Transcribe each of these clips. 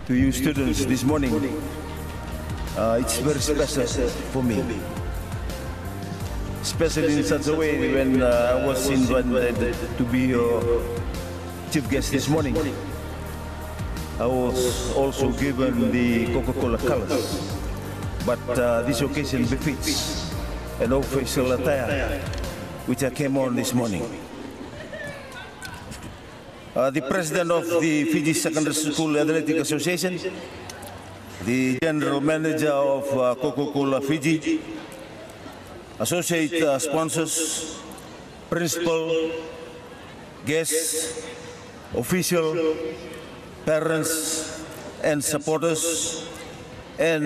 to you students this morning. It's very special for me, especially in such a way when I was invited to be your chief guest this morning. I was also given the Coca-Cola colors, but this occasion befits an official attire which I came on this morning. The president of the Fiji Secondary School Athletic Association, the general manager of Coca-Cola Fiji, associate sponsors, principal, guests, official, parents and supporters, and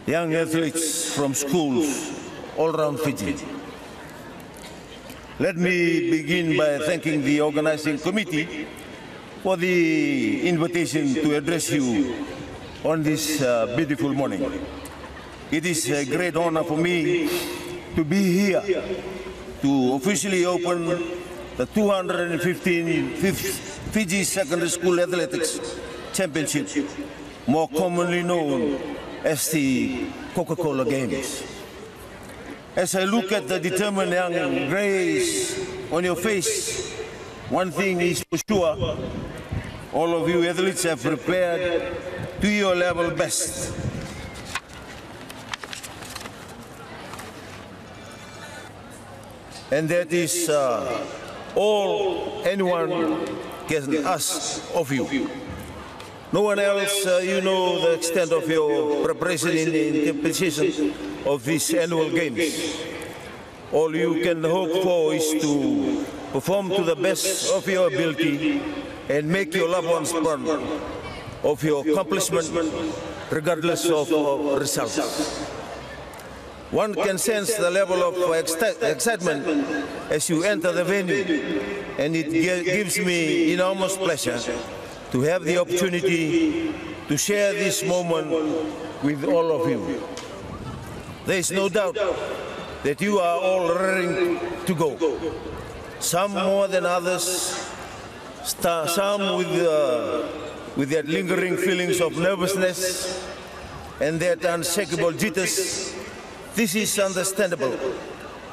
young athletes from schools all around Fiji. Let me begin by thanking the organizing committee for the invitation to address you on this beautiful morning. It is a great honor for me to be here to officially open the 215th Fiji Secondary School Athletics Championship, more commonly known as the Coca-Cola Games. As I look at the determined young grace on your face, one thing is for sure, all of you athletes have prepared to your level best. And that is all anyone can ask of you. No one else, you know the extent of your preparation in competition of these annual games. All you can hope for is to perform to the best of your ability and make your loved ones proud of your accomplishment, regardless of results. One can sense the level of excitement as you enter the venue, and it gives me enormous pleasure to have the opportunity to share this moment with all of you. There is no doubt that you are all raring to go. Some more than others, some with that lingering feelings of nervousness and that unshakable jitters. This is understandable,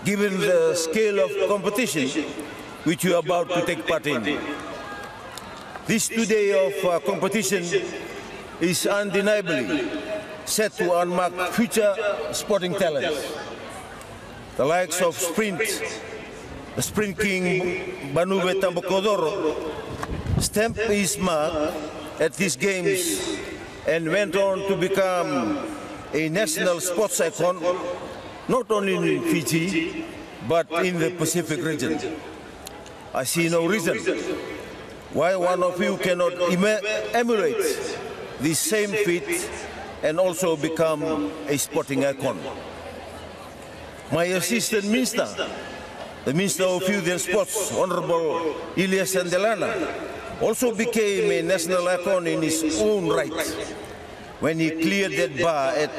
given the scale of competition which you are about to take part in. This 2 days of competition is undeniably set to unmark future sporting talents. The likes of the Sprint King Banube Tambokodoro stamped his mark at these games and went on to become a national sports icon, not only in Fiji, but in the Pacific region. I see no reason why one of you cannot emulate this same feat and also become a sporting icon. My assistant minister, the Minister of Youth and Sports, Honorable Ilyas Andelana, also became a national icon in his own right when he cleared that bar at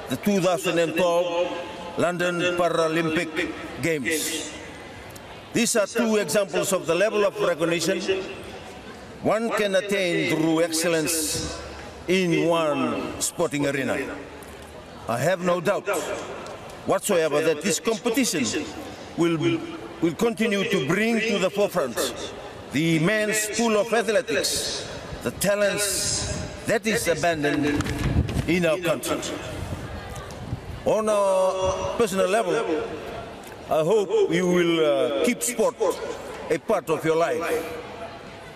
the 2012 London Paralympic Games. These are two examples of the level of recognition one can attain through excellence in one sporting arena. I have no doubt whatsoever that this competition will continue to bring to the forefront the immense pool of athletics, the talents that is abandoned in our country. On a personal level, I hope you will keep sport a part of your life.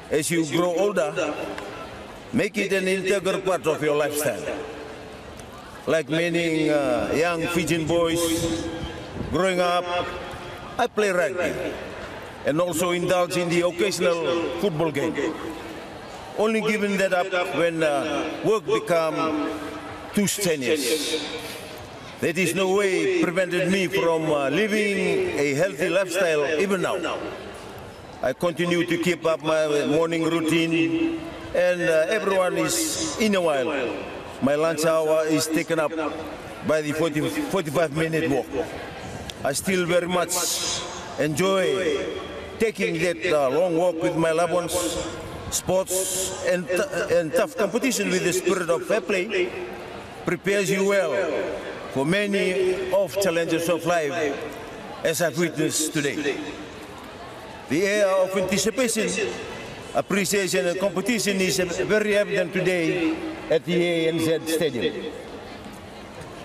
As you grow older, make it an integral part of your lifestyle. Like many young Fijian boys growing up, I play rugby and also indulge in the occasional football game. Only giving that up when work becomes too strenuous. That is no way prevented me from living a healthy lifestyle even now. I continue to keep up my morning routine, and everyone is in a while. My lunch hour is taken up by the 45-minute walk. I still very much enjoy taking that long walk with my loved ones Sports and tough competition with the spirit of fair play prepares you well for many of challenges of life, as I've witnessed today. The air of anticipation, appreciation and competition is very evident today at the ANZ Stadium.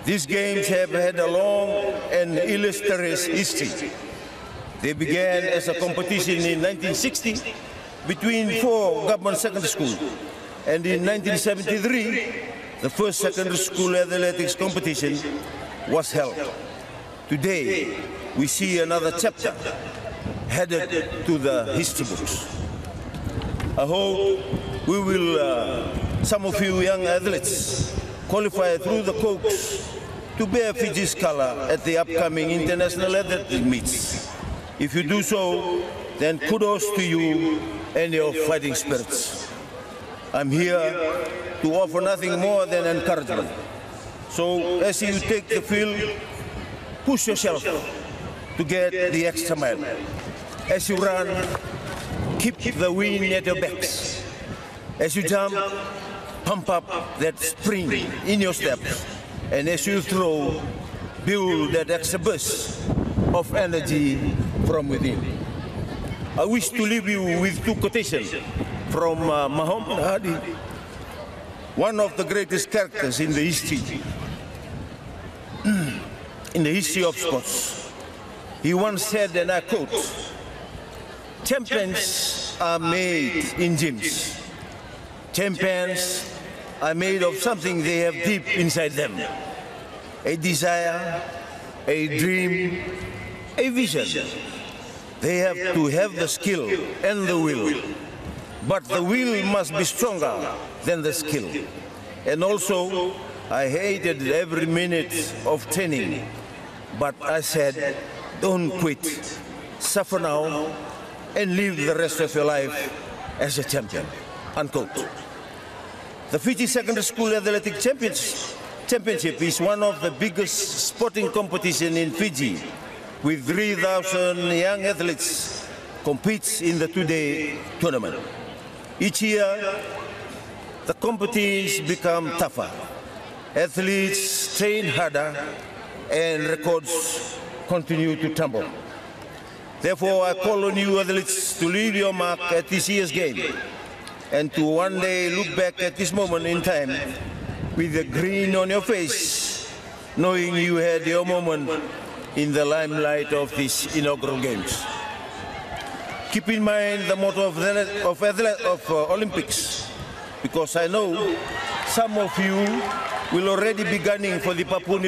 These games have had a long and illustrious history. They began as a competition in 1960 between 4 government secondary schools, and in 1973, the first secondary school athletics competition was held. Today, we see another chapter headed to the history books. I hope we will, some of you young athletes, qualify through the Cokes to bear Fiji's color at the upcoming international athletic meets. If you do so, then kudos to you and your fighting spirits. I'm here to offer nothing more than encouragement. So as you take the field, push yourself to get the extra mile. As you run, keep the wind at your backs. As you jump, pump up that spring in your steps. And as you throw, build that extra burst of energy from within. I wish to leave you with 2 quotations from Muhammad Ali, one of the greatest characters in the history of sports. He once said, and I quote, "Champions are made in gyms. Champions are made of something they have deep inside them. A desire, a dream, a vision. They have to have the skill and the will. But the will must be stronger than the skill. And also, I hated every minute of training. But I said, don't quit. Suffer now and live the rest of your life as a champion." Unquote. The Fiji Secondary School Athletic Championship is one of the biggest sporting competitions in Fiji, with 3,000 young athletes competes in the 2-day tournament. Each year, the competitions become tougher. Athletes train harder and records continue to tumble. Therefore, I call on you athletes to leave your mark at this year's game and to one day look back at this moment in time with a grin on your face, knowing you had your moment in the limelight of these inaugural games. Keep in mind the motto of Olympics, because I know some of you will already be gunning for the Papua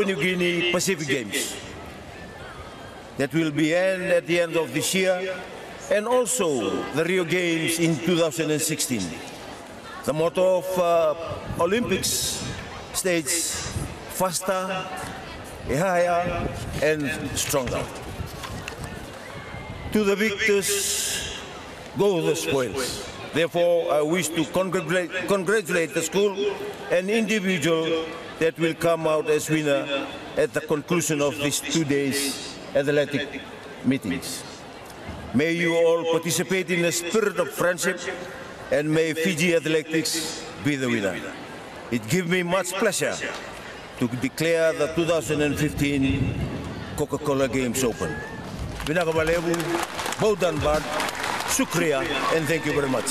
New Guinea Pacific Games that will be at the end of this year, and also the Rio Games in 2016. The motto of Olympics states faster, higher and stronger. To the victors go the spoils. Therefore, I wish to congratulate the school and individual that will come out as winner at the conclusion of these 2 days athletic meetings. May you all participate in a spirit of friendship, and may Fiji Athletics be the winner. It gives me much pleasure to declare the 2015 Coca-Cola Games open. Vinagabalevu, Baudan Bad, Shukriya, and thank you very much.